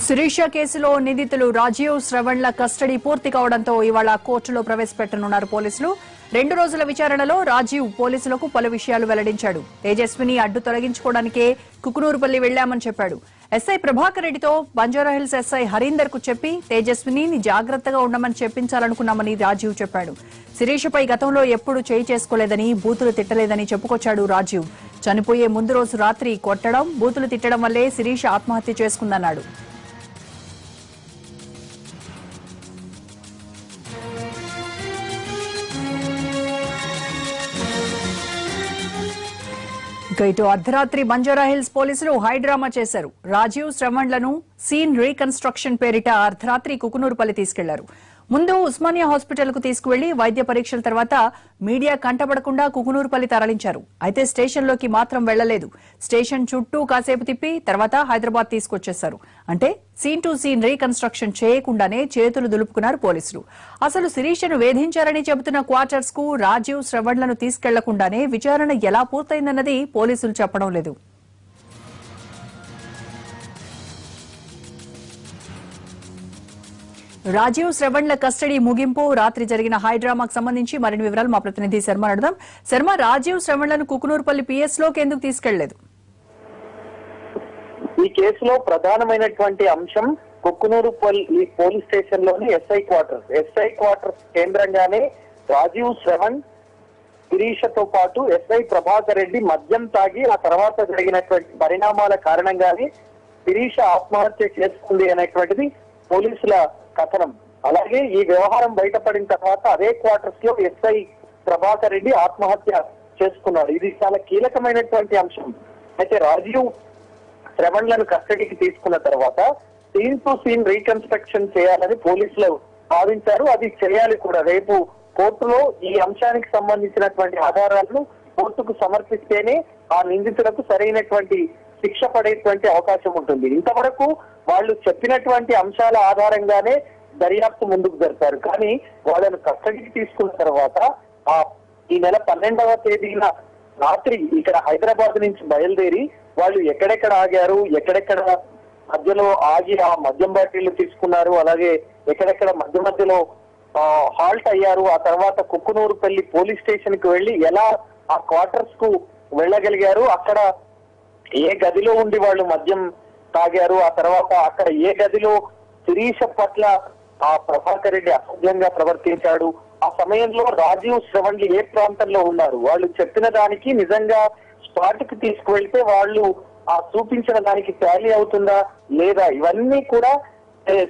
శిరీష కేసులో నిందితులు రాజీవ్ శ్రవణ్ల కస్టడీ పూర్తి కావడంతో ఇవాళ కోర్టులో ప్రవేశపెట్టనున్నారు పోలీసులు. 2 రోజుల విచారణలో రాజీవ్ పోలీసులకు పలు విషయాలు వెల్లడించాడు. తేజస్విని అడ్డు తొలగించుకోవడానికే కుకునూరుపల్లి వెళ్లామని చెప్పాడు. ఎస్ఐ ప్రభాకర్ రెడ్డితో బంజారాహిల్స్ ఎస్ఐ హరీందర్ కు చెప్పి తేజస్విని జాగ్రత్తగా ఉండమని చెప్పించాలనుకున్నామని రాజీవ్ చెప్పాడు. శిరీషపై గతంలో ఎప్పుడు చేయి చేసుకోలేదని, బూతులు తిట్టలేదని చెప్పుకొచ్చాడు రాజీవ్. చనిపోయే ముందు రోజు రాత్రి కొట్టడం, బూతులు తిట్టడం వల్లే శిరీష ఆత్మహత్య చేసుకుందన్నాడు. ఇటు అర్ధరాత్రి బంజారాహిల్స్ పోలీసులు హైడ్రామా చేశారు. రాజీవ్ శ్రవణ్లను సీన్ రీకన్స్ట్రక్షన్ పేరిట అర్ధరాత్రి కుకునూరుపల్లి తీసుకెళ్లారు. ముందు ఉస్మానియా హాస్పిటల్ కు తీసుకువెళ్లి వైద్య పరీక్షల తర్వాత మీడియా కంటపడకుండా కుకునూరుపల్లి తరలించారు. అయితే స్టేషన్లోకి మాత్రం వెళ్లలేదు. స్టేషన్ చుట్టూ కాసేపు తిప్పి తర్వాత హైదరాబాద్ తీసుకొచ్చేశారు. అంటే సీన్ టు సీన్ రీకన్స్ట్రక్షన్ చేయకుండానే చేతులు దులుపుకున్నారు పోలీసులు. అసలు శిరీషను వేధించారని చెబుతున్న క్వార్టర్స్ కు రాజీవ్ శ్రవణ్లను తీసుకెళ్లకుండానే విచారణ ఎలా పూర్తయిందన్నది పోలీసులు చెప్పడం లేదు. రాజీవ్ శ్రవణ్ల కస్టడీ ముగింపు, రాత్రి జరిగిన హైడ్రామాకు సంబంధించి మరిన్ని వివరాలు మా ప్రతినిధి శర్మ అడుగుదాం. శర్మ, రాజీవ్ శ్రవణ్లను కుకునూరుపల్లి పిఎస్ లోకి ఎందుకు తీసుకెళ్లలేదు? ఈ కేసులో ప్రధానమైనటువంటి అంశం కుకునూరుపల్లి పోలీస్ స్టేషన్ లోని ఎస్ఐ క్వార్టర్స్ కేంద్రంగానే రాజీవ్ శ్రవణ్, శిరీషతో పాటు ఎస్ఐ ప్రభాకర్ రెడ్డి మద్యం తాగి ఆ తర్వాత జరిగినటువంటి పరిణామాల కారణంగానే శిరీష ఆత్మహత్య చేసుకుంది అనేటువంటిది పోలీసుల కథనం. అలాగే ఈ వ్యవహారం బయటపడిన తర్వాత అదే క్వార్టర్స్ లో ఎస్ఐ ప్రభాకర్ రెడ్డి ఆత్మహత్య చేసుకున్నాడు. ఇది చాలా కీలకమైనటువంటి అంశం. అయితే రాజీవ్ శ్రవణ్లను కస్టడీకి తీసుకున్న తర్వాత సీన్ టు సీన్ రీకన్స్ట్రక్షన్ చేయాలని పోలీసులు భావించారు. అది చేయాలి కూడా. రేపు కోర్టులో ఈ అంశానికి సంబంధించినటువంటి ఆధారాలను కోర్టుకు సమర్పిస్తేనే ఆ నిందితులకు సరైనటువంటి శిక్ష పడేటువంటి అవకాశం ఉంటుంది. ఇంతవరకు వాళ్ళు చెప్పినటువంటి అంశాల ఆధారంగానే దర్యాప్తు ముందుకు జరిపారు. కానీ వాళ్ళను కస్టడీకి తీసుకున్న తర్వాత ఈ నెల 12వ తేదీన రాత్రి ఇక్కడ హైదరాబాద్ నుంచి బయలుదేరి వాళ్ళు ఎక్కడెక్కడ ఆగారు, ఎక్కడెక్కడ మధ్యలో ఆగి ఆ మద్యం బాటిళ్లు తీసుకున్నారు, అలాగే ఎక్కడెక్కడ మధ్యలో హాల్ట్ అయ్యారు, ఆ తర్వాత కుకునూరుపల్లి పోలీస్ స్టేషన్ కి వెళ్లి ఎలా ఆ క్వార్టర్స్ కు వెళ్ళగలిగారు, అక్కడ ఏ గదిలో ఉండి వాళ్ళు మద్యం తాగారు, ఆ తర్వాత అక్కడ ఏ గదిలో శిరీష పట్ల ఆ ప్రభాకర్ రెడ్డి అసభ్యంగా ప్రవర్తించాడు, ఆ సమయంలో రాజీవ్ శ్రవణ్లు ఏ ప్రాంతంలో ఉన్నారు, వాళ్ళు చెప్పిన దానికి నిజంగా స్పాట్ కి తీసుకువెళ్తే వాళ్ళు ఆ చూపించిన దానికి టాలీ అవుతుందా లేదా, ఇవన్నీ కూడా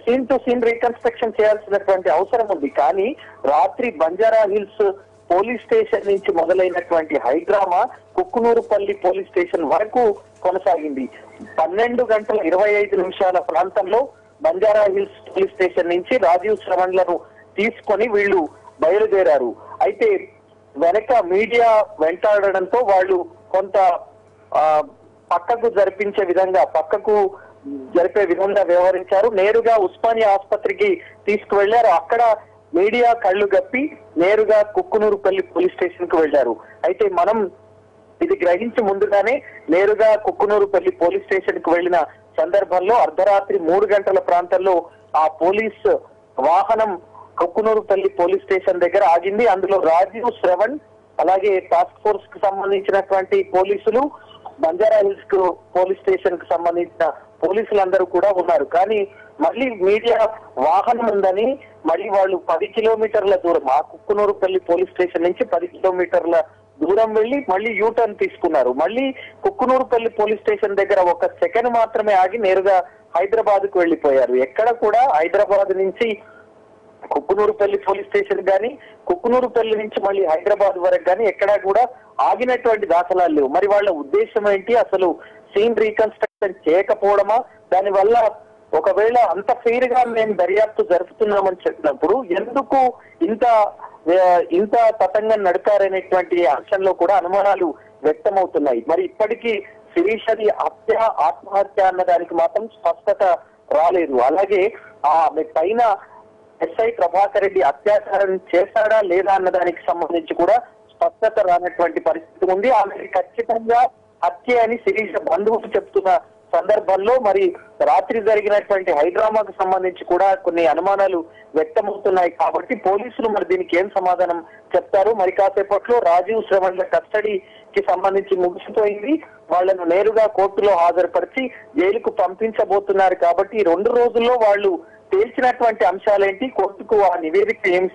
సీన్ టు సీన్ రీకన్స్ట్రక్షన్ చేయాల్సినటువంటి అవసరం ఉంది. కానీ రాత్రి బంజారా హిల్స్ పోలీస్ స్టేషన్ నుంచి మొదలైనటువంటి హైడ్రామా కుక్కునూరుపల్లి పోలీస్ స్టేషన్ వరకు కొనసాగింది. 12:25 ప్రాంతంలో బంజారా హిల్స్ పోలీస్ స్టేషన్ నుంచి రాజీవ్ శ్రవణ్లను తీసుకొని వీళ్ళు బయలుదేరారు. అయితే వెనక మీడియా వెంటాడడంతో వాళ్ళు కొంత పక్కకు జరిపే విధంగా వ్యవహరించారు. నేరుగా ఉస్మానియా ఆసుపత్రికి తీసుకువెళ్లారు. అక్కడ మీడియా కళ్ళు గప్పి నేరుగా కుక్కునూరుపల్లి పోలీస్ స్టేషన్ కు వెళ్లారు. అయితే మనం ఇది గ్రహించి ముందుగానే నేరుగా కుక్కునూరుపల్లి పోలీస్ స్టేషన్ కు వెళ్లిన సందర్భంలో అర్ధరాత్రి 3 గంటల ప్రాంతంలో ఆ పోలీస్ వాహనం కుక్కునూరుపల్లి పోలీస్ స్టేషన్ దగ్గర ఆగింది. అందులో రాజీవ్ శ్రవణ్, అలాగే టాస్క్ ఫోర్స్ కు సంబంధించినటువంటి పోలీసులు, బంజారా హిల్స్ పోలీస్ స్టేషన్ కు సంబంధించిన పోలీసులందరూ కూడా ఉన్నారు. కానీ మళ్ళీ మీడియా వాహనం ఉందని మళ్ళీ వాళ్ళు 10 కిలోమీటర్ల దూరం, ఆ కుక్కునూరుపల్లి పోలీస్ స్టేషన్ నుంచి 10 కిలోమీటర్ల దూరం వెళ్లి మళ్ళీ యూటర్న్ తీసుకున్నారు. మళ్ళీ కుక్కునూరుపల్లి పోలీస్ స్టేషన్ దగ్గర 1 సెకండ్ మాత్రమే ఆగి నేరుగా హైదరాబాద్ కు వెళ్లిపోయారు. ఎక్కడ కూడా హైదరాబాద్ నుంచి కుక్కునూరుపల్లి పోలీస్ స్టేషన్ గాని, కుక్కునూరుపల్లి నుంచి మళ్ళీ హైదరాబాద్ వరకు గాని ఎక్కడా కూడా ఆగినటువంటి దాఖలాలు లేవు. మరి వాళ్ళ ఉద్దేశం ఏంటి? అసలు సీన్ రీకన్స్ట్రక్షన్ చేయకపోవడమా? దానివల్ల ఒకవేళ అంత ఫెయిర్ గా మేము దర్యాప్తు జరుపుతున్నామని చెప్పినప్పుడు ఎందుకు ఇంత తతంగం నడిపారనేటువంటి అంశంలో కూడా అనుమానాలు వ్యక్తమవుతున్నాయి. మరి ఇప్పటికీ శిరీషది ఆత్మహత్య అన్న దానికి మాత్రం స్పష్టత రాలేదు. అలాగే ఆమె పైన ఎస్ఐ ప్రభాకర్ రెడ్డి అత్యాచారం చేశాడా లేదా అన్న దానికి సంబంధించి కూడా స్పష్టత రానటువంటి పరిస్థితి ఉంది. ఆమె ఖచ్చితంగా హత్య అని శిరీష బంధువులు చెప్తున్న సందర్భంలో మరి రాత్రి జరిగినటువంటి హైడ్రామాకు సంబంధించి కూడా కొన్ని అనుమానాలు వ్యక్తమవుతున్నాయి కాబట్టి పోలీసులు మరి దీనికి ఏం సమాధానం చెప్తారు. మరి కాసేపట్లో రాజీవ్ శ్రవణ్ల కస్టడీకి సంబంధించి ముగిసిపోయింది. వాళ్లను నేరుగా కోర్టులో హాజరుపరిచి జైలుకు పంపించబోతున్నారు కాబట్టి ఈ 2 రోజుల్లో వాళ్ళు తేల్చినటువంటి అంశాలేంటి, కోర్టుకు ఆ నివేదిక ఏమి